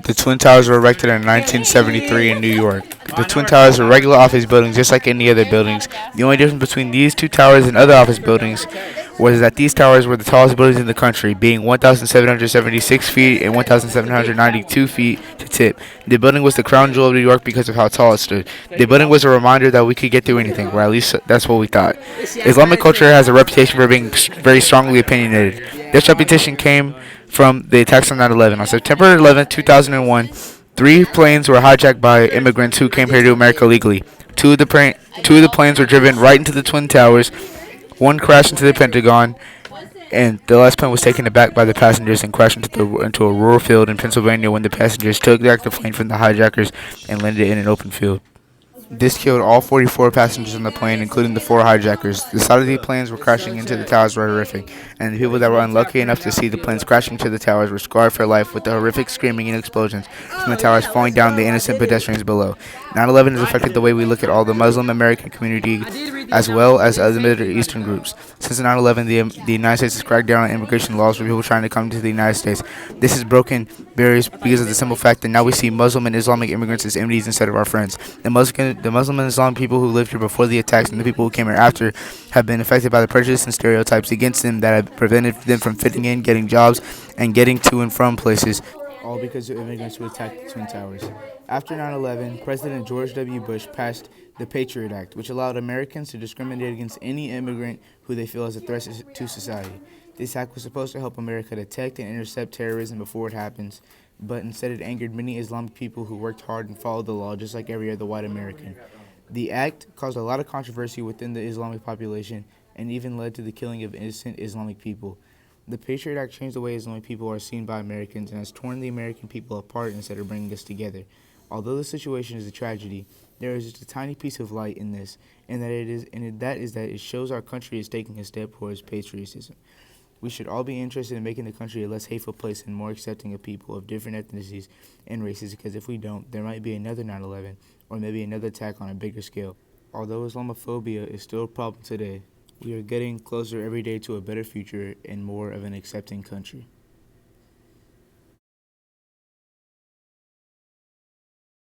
The Twin Towers were erected in 1973 in New York. The Twin Towers are regular office buildings just like any other buildings. The only difference between these two towers and other office buildings was that these towers were the tallest buildings in the country, being 1,776 feet and 1,792 feet to tip. The building was the crown jewel of New York because of how tall it stood. The building was a reminder that we could get through anything, or at least that's what we thought. Islamic culture has a reputation for being very strongly opinionated. This reputation came from the attacks on 9/11. On September 11, 2001, three planes were hijacked by immigrants who came here to America legally. Two of the planes were driven right into the Twin Towers. One crashed into the Pentagon, and the last plane was taken aback by the passengers and crashed into a rural field in Pennsylvania when the passengers took back the plane from the hijackers and landed it in an open field. This killed all 44 passengers on the plane, including the four hijackers. The side of the planes were crashing into the towers were horrific, and the people that were unlucky enough to see the planes crashing into the towers were scarred for life with the horrific screaming and explosions from the towers falling down the innocent pedestrians below. 9/11 has affected the way we look at all the Muslim American community as well as other Middle Eastern groups. Since 9/11, the United States has cracked down on immigration laws for people trying to come to the United States. This has broken barriers because of the simple fact that now we see Muslim and Islamic immigrants as enemies instead of our friends. The Muslim and Islam people who lived here before the attacks and the people who came here after have been affected by the prejudice and stereotypes against them that have prevented them from fitting in, getting jobs, and getting to and from places, all because of immigrants who attacked the Twin Towers. After 9/11, President George W. Bush passed the Patriot Act, which allowed Americans to discriminate against any immigrant who they feel is a threat to society. This act was supposed to help America detect and intercept terrorism before it happens, but instead it angered many Islamic people who worked hard and followed the law just like every other white American. The act caused a lot of controversy within the Islamic population and even led to the killing of innocent Islamic people. The Patriot Act changed the way Islamic people are seen by Americans and has torn the American people apart instead of bringing us together. Although the situation is a tragedy, there is just a tiny piece of light in this, and that is that it shows our country is taking a step towards patriotism. We should all be interested in making the country a less hateful place and more accepting of people of different ethnicities and races, because if we don't, there might be another 9/11 or maybe another attack on a bigger scale. Although Islamophobia is still a problem today, we are getting closer every day to a better future and more of an accepting country.